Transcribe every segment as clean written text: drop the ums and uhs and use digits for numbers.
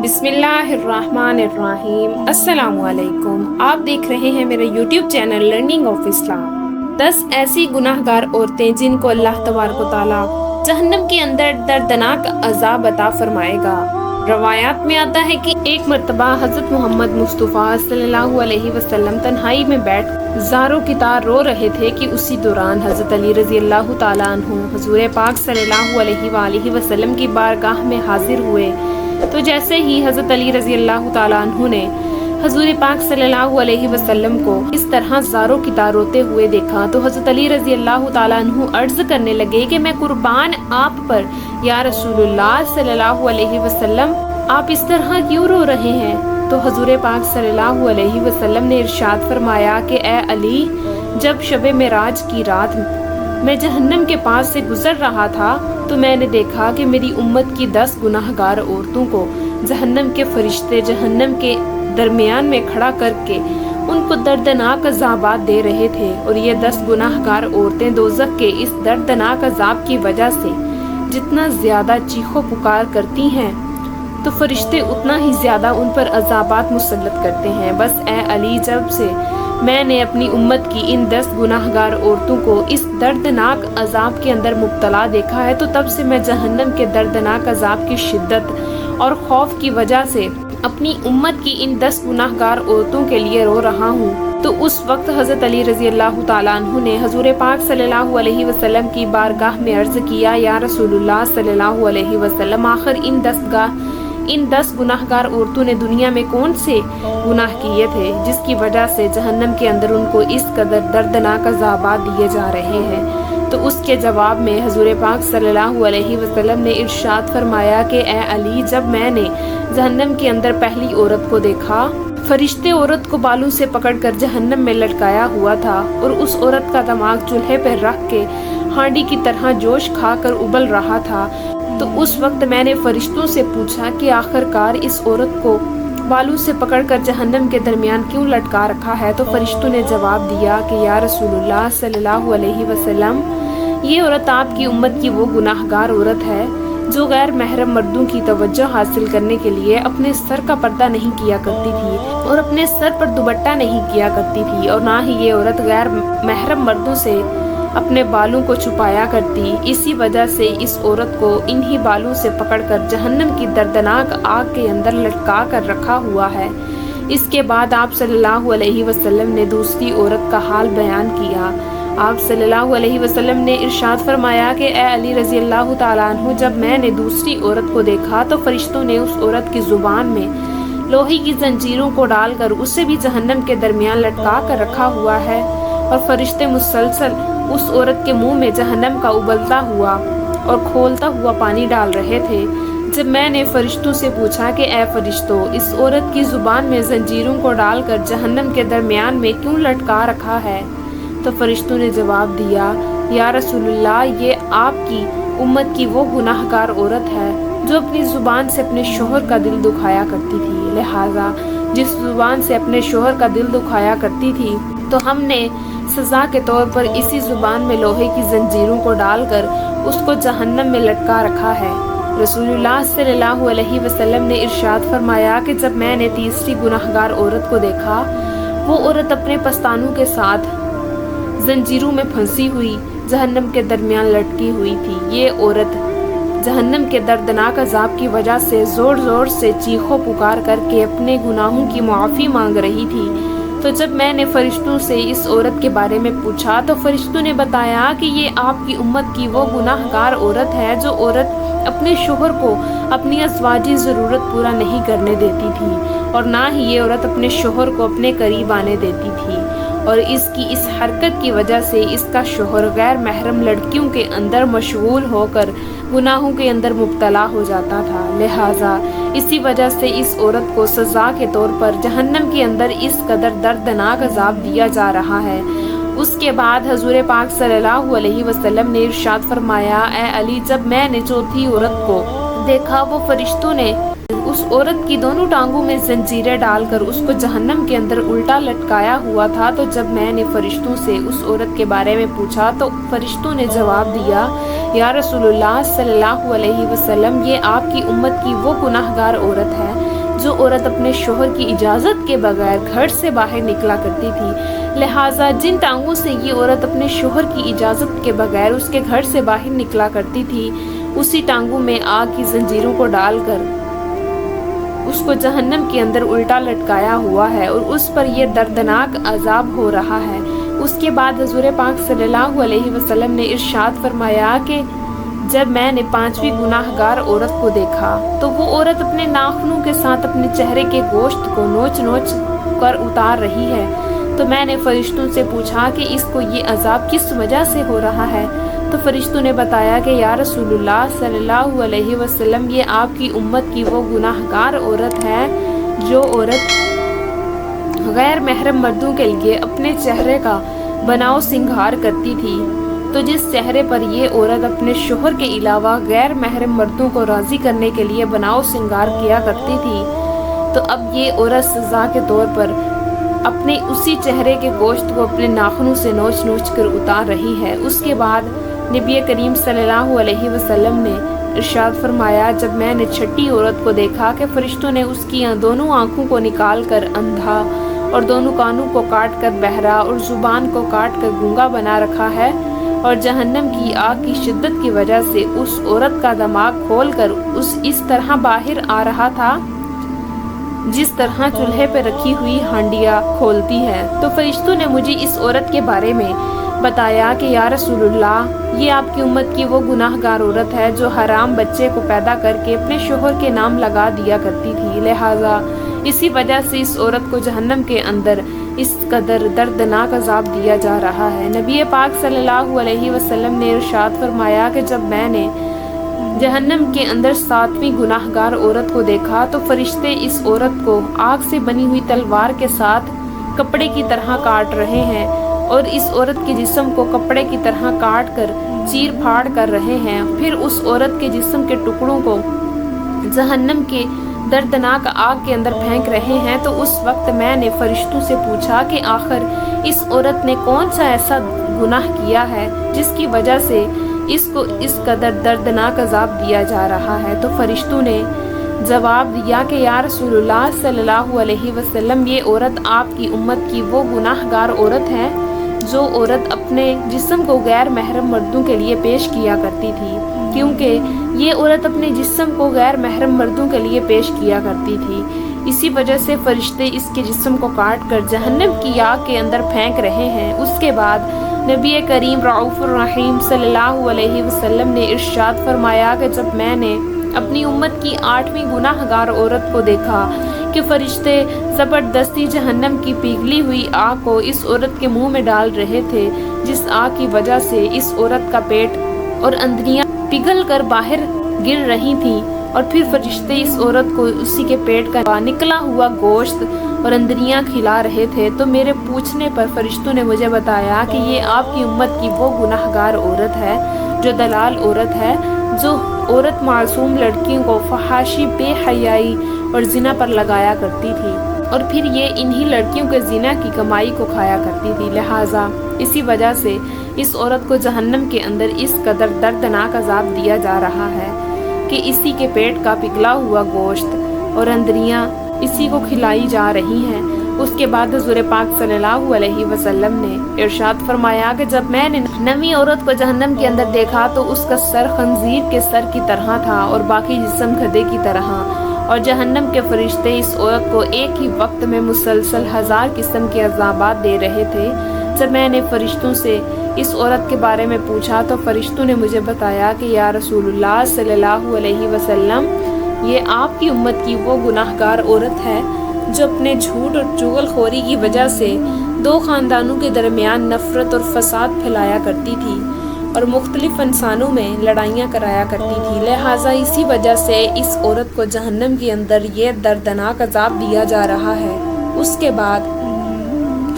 बिस्मिल्लाहिर्रहमानिर्रहीम। अस्सलाम वालेकुम। आप देख रहे हैं मेरे YouTube channel learning of Islam. 10 ऐसी गुनाहगार औरतें जिनको अल्लाह तबारक व तआला जहन्नम के अंदर दर्दनाक अजाब अता फरमाएगा। रवायात में आता है कि एक मर्तबा हजरत मोहम्मद मुस्तफ़ा सल्लल्लाहु अलैहि वसल्लम तन्हाई में बैठ ज़ारो की तार रो रहे थे कि उसी दौरान हजरत अली रज़ी अल्लाह तआला अन्हु हुज़ूर पाक सल्लल्लाहु अलैहि वसल्लम की बारगाह में हाजिर हुए। तो जैसे ही हजरत अली रज़ी अल्लाह तआला अन्हु ने हुज़ूर पाक सल्लल्लाहु अलैहि वसल्लम को इस तरह ज़ारों की तार रोते हुए देखा तो हजरत अली रज़ी अल्लाह तआला अन्हु अर्ज़ करने लगे कि मैं कुर्बान आप पर या रसूलुल्लाह सल्लल्लाहु अलैहि वसल्लम, आप इस तरह क्यों रो रहे हैं? तो हुज़ूर पाक सल्लल्लाहु अलैहि वसल्लम ने इरशाद फरमाया कि ए अली, जब शब मेराज की रात मैं जहन्नम के पास से गुजर रहा था तो मैंने देखा कि मेरी उम्मत की 10 गुनाहगार औरतों को जहन्नम के फरिश्ते जहन्नम के दरमियान में खड़ा करके उनको दर्दनाक अज़ाबात दे रहे थे, और ये 10 गुनाहगार औरतें दोज़ख के इस दर्दनाक अज़ाब की वजह से जितना ज़्यादा चीखो पुकार करती हैं तो फरिश्ते उतना ही ज़्यादा उन पर अज़ाबात मुसल्लत करते हैं। बस ए अली, जब से मैंने अपनी उम्मत की इन 10 गुनाहगार औरतों को इस दर्दनाक अजाब के अंदर मुब्तला देखा है तो तब से मैं जहन्नम के दर्दनाक अजाब की शिद्दत और खौफ की वजह से अपनी उम्मत की इन 10 गुनाहगार औरतों के लिए रो रहा हूँ। तो उस वक्त हजरत अली रज़ी अल्लाह तआला अन्हु ने हुज़ूर पाक सल्लल्लाहु अलैहि वसल्लम की बारगाह में अर्ज़ किया, या रसूलुल्लाह सल्लल्लाहु अलैहि वसल्लम, आखिर इन 10 गुनाहगार औरतों ने दुनिया में कौन से गुनाह किए थे जिसकी वजह से जहन्नम के अंदर उनको इस कदर दर्दनाक अज़ाबात दिए जा रहे हैं? तो उसके जवाब में हुज़ूर पाक सल्लल्लाहु अलैहि वसल्लम ने इरशाद फरमाया कि ए अली, जब मैंने जहन्नम के अंदर पहली औरत को देखा, फरिश्ते औरत को बालों से पकड़कर जहन्नम में लटकाया हुआ था और उस औरत का दिमाग चूल्हे पर रख के हांडी की तरह जोश खाकर उबल रहा था। तो उस वक्त मैंने फरिश्तों से पूछा कि आखिरकार इस औरत को बालों से पकड़कर जहन्नम के दरमियान क्यों लटका रखा है? तो फरिश्तों ने जवाब दिया कि या रसूलुल्लाह सल्लल्लाहु अलैहि वसल्लम, ये औरत आपकी उम्मत की वो गुनाहगार औरत है जो गैर महरम मर्दों की तवज्जो हासिल करने के लिए अपने सर का पर्दा नहीं किया करती थी और अपने सर पर दुपट्टा नहीं किया करती थी, और ना ही ये औरत गैर महरम मर्दों से अपने बालों को छुपाया करती। इसी वजह से इस औरत को इन्हीं बालों से पकड़कर जहन्नम की दर्दनाक आग के अंदर लटका कर रखा हुआ है। इसके बाद आप सल्लल्लाहु अलैहि वसल्लम ने दूसरी औरत का हाल बयान किया। आप सल्लल्लाहु अलैहि वसल्लम ने इरशाद फरमाया कि ए अली रज़ी अल्लाह तआला अन्हु, जब मैंने दूसरी औरत को देखा तो फरिश्तों ने उस औरत की जुबान में लोहे की जंजीरों को डालकर उसे भी जहन्नम के दरमियान लटका कर रखा हुआ है, और फरिश्ते मुसलसल उस औरत के मुंह में जहन्नम का उबलता हुआ और खोलता हुआ पानी डाल रहे थे। जब मैंने फरिश्तों से पूछा कि ए फरिश्तों, इस औरत की जुबान में जंजीरों को डालकर जहन्नम के दरमियान में क्यों लटका रखा है? तो फरिश्तों ने जवाब दिया, या रसूलुल्लाह, ये आपकी उम्मत की वो गुनाहगार औरत है जो अपनी जुबान से अपने शोहर का दिल दुखाया करती थी। लिहाजा जिस जुबान से अपने शोहर का दिल दुखाया करती थी तो हमने सज़ा के तौर पर इसी जुबान में लोहे की जंजीरों को डालकर उसको जहन्नम में लटका रखा है। रसूलुल्लाह सल्लल्लाहु अलैहि वसल्लम ने इरशाद फरमाया कि जब मैंने तीसरी गुनाहगार औरत को देखा, वो औरत अपने पस्तानों के साथ जंजीरों में फंसी हुई जहन्नम के दरमियान लटकी हुई थी। ये औरत जहन्नम के दर्दनाक अजाब की वजह से ज़ोर ज़ोर से चीखों पुकार करके अपने गुनाहों की मुआफ़ी मांग रही थी। तो जब मैंने फरिश्तों से इस औरत के बारे में पूछा तो फरिश्तों ने बताया कि ये आपकी उम्मत की वो गुनाहगार औरत है जो औरत अपने शोहर को अपनी अज़वाजी ज़रूरत पूरा नहीं करने देती थी, और ना ही ये औरत अपने शोहर को अपने करीब आने देती थी, और इसकी इस हरकत की वजह से इसका शोहर गैर महरम लड़कियों के अंदर मशगूल होकर गुनाहों के अंदर मुब्तला हो जाता था। लिहाजा इसी वजह से इस औरत को सज़ा के तौर पर जहन्नम के अंदर इस कदर दर्दनाक अजाब दिया जा रहा है। उसके बाद हुज़ूर पाक सल्लल्लाहु अलैहि वसल्लम ने इरशाद फरमाया, ए अली, जब मैंने चौथी औरत को देखा, वो फरिश्तों ने उस औरत की दोनों टांगों में जंजीरें डालकर उसको जहन्नम के अंदर उल्टा लटकाया हुआ था। तो जब मैंने फरिश्तों से उस औरत के बारे में पूछा तो फरिश्तों ने जवाब दिया, या रसूलुल्लाह सल्लल्लाहु अलैहि वसल्लम, ये आपकी उम्मत की वो गुनाहगार औरत है जो औरत अपने शोहर की इजाज़त के बगैर घर से बाहर निकला करती थी। लिहाजा जिन टांगों से ये औरत अपने शोहर की इजाज़त के बगैर उसके घर से बाहर निकला करती थी, उसी टांगों में आग की जंजीरों को डालकर उसको जहन्नम के अंदर उल्टा लटकाया हुआ है और उस पर यह दर्दनाक अजाब हो रहा है। उसके बाद हुज़ूर पाक सल्लल्लाहु अलैहि वसल्लम ने इरशाद फरमाया कि जब मैंने 5वीं गुनाहगार औरत को देखा तो वो औरत अपने नाखूनों के साथ अपने चेहरे के गोश्त को नोच नोच कर उतार रही है। तो मैंने फरिश्तों से पूछा कि इसको ये अजाब किस वजह से हो रहा है। तो फरिश्तों ने बताया कि या रसूलुल्लाह सल्लल्लाहु अलैहि वसल्लम, ये आपकी उम्मत की वो गुनाहगार औरत है जो औरत गैर महरम मर्दों के लिए अपने चेहरे का बनाव सिंगार करती थी। तो जिस चेहरे पर ये औरत अपने शोहर के अलावा गैर महरम मर्दों को राज़ी करने के लिए बनाव सिंगार किया करती थी, तो अब ये औरत सज़ा के तौर पर अपने उसी चेहरे के गोश्त को अपने नाखूनों से नोच नोच कर उतार रही है। उसके बाद नबी करीम सल्लल्लाहु अलैहि वसल्लम ने इरशाद फरमाया, जब मैंने छठी औरत को देखा कि फरिश्तों ने उसकी दोनों आँखों को निकाल कर अंधा और दोनों कानों को काट कर बहरा और ज़ुबान को काट कर गूंगा बना रखा है और जहन्नम की आग की शिद्दत की वजह से उस औरत का दिमाग खोलकर उस इस तरह बाहर आ रहा था जिस तरह चूल्हे पर रखी हुई हांडिया खोलती है। तो फरिश्तों ने मुझे इस औरत के बारे में बताया कि या रसूलुल्लाह, ये आपकी उम्मत की वो गुनाहगार औरत है जो हराम बच्चे को पैदा करके अपने शोहर के नाम लगा दिया करती थी। लिहाजा इसी वजह से इस औरत को जहन्नम के अंदर इस कदर दर्दनाक अजाब दिया जा रहा है। नबी पाक सल्लल्लाहु अलैहि वसल्लम ने इरशाद फरमाया कि जब मैंने जहन्नम के अंदर 7वीं गुनाहगार औरत को देखा तो फरिश्ते इस औरत को आग से बनी हुई तलवार के साथ कपड़े की तरह काट रहे हैं और इस औरत के जिस्म को कपड़े की तरह काट कर चीर फाड़ कर रहे हैं। फिर उस औरत के जिस्म के टुकड़ों को जहन्नम के दर्दनाक आग के अंदर फेंक रहे हैं। तो उस वक्त मैंने फरिश्तों से पूछा कि आखिर इस औरत ने कौन सा ऐसा गुनाह किया है जिसकी वजह से इसको इस कदर दर्दनाक अजाब दिया जा रहा है। तो फरिश्तों ने जवाब दिया कि या रसूलुल्लाह सल्लल्लाहु अलैहि वसल्लम, ये औरत आपकी उम्मत की वो गुनाहगार औरत है जो औरत अपने जिस्म को गैर महरम मर्दों के लिए पेश किया करती थी, क्योंकि ये औरत अपने जिस्म को गैर महरम मर्दों के लिए पेश किया करती थी। इसी वजह से फरिश्ते इसके जिस्म को काट कर जहन्नम की आग के अंदर फेंक रहे हैं। उसके बाद नबी करीम रऊफ़ुर रहीम सल्लल्लाहु अलैहि वसल्लम ने इरशाद फरमाया कि जब मैंने अपनी उम्मत की 8वीं गुनाहगार औरत को देखा कि फरिश्ते ज़बरदस्ती जहन्नम की पिघली हुई आग को इस औरत के मुंह में डाल रहे थे, जिस आग की वजह से इस औरत का पेट और अंदरियां पिघल कर बाहर गिर रही थीं और फिर फरिश्ते इस औरत को उसी के पेट का निकला हुआ गोश्त और अंदरियां खिला रहे थे। तो मेरे पूछने पर फरिश्तों ने मुझे बताया कि ये आपकी उम्मत की वो गुनाहगार औरत है जो दलाल औरत है, जो औरत मासूम लड़कियों को फहाशी, बेहयाई और जिना पर लगाया करती थी और फिर ये इन्हीं लड़कियों के जिना की कमाई को खाया करती थी। लिहाजा इसी वजह से इस औरत को जहन्नम के अंदर इस कदर दर्दनाक अजाब दिया जा रहा है कि इसी के पेट का पिघला हुआ गोश्त और अंदरियां इसी को खिलाई जा रही हैं। उसके बाद हुज़ूर पाक सल्लल्लाहु अलैहि वसल्लम ने इरशाद फरमाया कि जब मैंने 9वीं औरत को जहन्नम के अंदर देखा तो उसका सर खंजीर के सर की तरह था और बाकी जिस्म गधे की तरह, और जहन्नम के फरिश्ते इस औरत को एक ही वक्त में मुसलसल 1000 किस्म के अज़ाबात दे रहे थे। जब मैंने फरिश्तों से इस औरत के बारे में पूछा तो फरिश्तों ने मुझे बताया कि या रसूलुल्लाह सल्लल्लाहु अलैहि वसल्लम, ये आपकी उम्मत की वो गुनाहगार औरत है जो अपने झूठ और चुगलखोरी की वजह से 2 ख़ानदानों के दरमियान नफ़रत और फसाद फैलाया करती थी और मुख्तलिफ इंसानों में लड़ाइयाँ कराया करती थी। लिहाजा इसी वजह से इस औरत को जहन्नम के अंदर ये दर्दनाक अजाब दिया जा रहा है। उसके बाद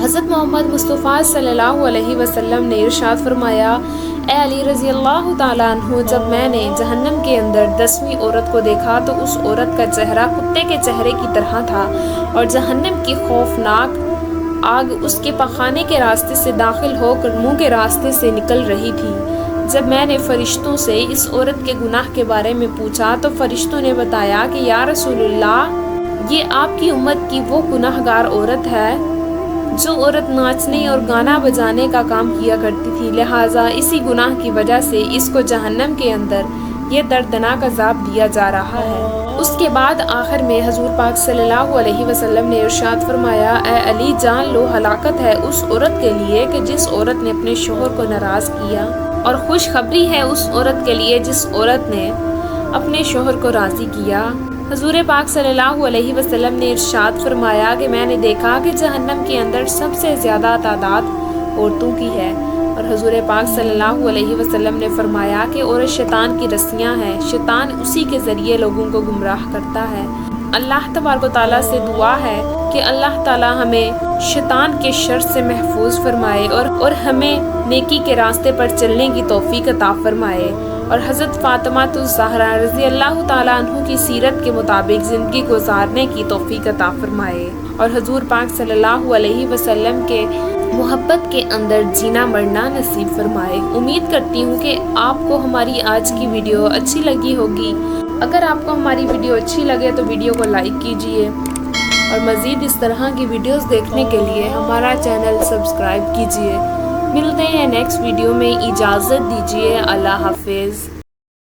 हज़रत मोहम्मद मुस्तफ़ा सल्लल्लाहु अलैहि वसल्लम ने इरशाद फरमाया, ए अली रज़ी अल्लाह ताला अन्हु, जब मैंने जहन्नम के अंदर 10वीं औरत को देखा तो उस औरत का चेहरा कुत्ते के चेहरे की तरह था और जहन्नम की खौफनाक आग उसके पखाने के रास्ते से दाखिल होकर मुंह के रास्ते से निकल रही थी। जब मैंने फरिश्तों से इस औरत के गुनाह के बारे में पूछा तो फरिश्तों ने बताया कि या रसूलुल्लाह, یہ آپ کی امت کی وہ گناہگار عورت ہے جو عورت ناچنے اور گانا بجانے کا کام کیا کرتی تھی، لہٰذا اسی گناہ کی وجہ سے اس کو جہنم کے اندر یہ دردناک عذاب دیا جا رہا ہے۔ اس کے بعد آخر میں حضور پاک صلی اللہ علیہ وسلم نے ارشاد فرمایا، اے علی جان لو، ہلاکت ہے اس عورت کے لیے کہ جس عورت نے اپنے شوہر کو ناراض کیا، اور خوشخبری ہے اس عورت کے لیے جس عورت نے اپنے شوہر کو راضی کیا۔ حضور پاک صلی اللہ علیہ وسلم نے ارشاد فرمایا کہ میں نے دیکھا کہ جہنم کے اندر سب سے زیادہ تعداد عورتوں کی ہے، اور حضور پاک صلی اللہ علیہ وسلم نے فرمایا کہ عورت شیطان کی رسیاں ہیں، شیطان اسی کے ذریعے لوگوں کو گمراہ کرتا ہے۔ اللہ تبارک و تعالیٰ سے دعا ہے کہ اللہ تعالیٰ ہمیں شیطان کے شر سے محفوظ فرمائے اور ہمیں نیکی کے راستے پر چلنے کی توفیق عطا فرمائے، اور حضرت فاطمہ الزہرا رضی اللہ تعالیٰ عنہ کی سیرت کے مطابق زندگی گزارنے کی توفیق عطا فرمائے، اور حضور پاک صلی اللہ علیہ وسلم کے محبت کے اندر جینا مرنا نصیب فرمائے۔ امید کرتی ہوں کہ آپ کو ہماری آج کی ویڈیو اچھی لگی ہوگی۔ اگر آپ کو ہماری ویڈیو اچھی لگے تو ویڈیو کو لائک کیجئے، اور مزید اس طرح کی ویڈیوز دیکھنے کے لیے ہمارا چینل سبسکرائب کیجئے۔ ملتے ہیں نیکسٹ ویڈیو میں، اجازت دیجیے، اللہ حافظ۔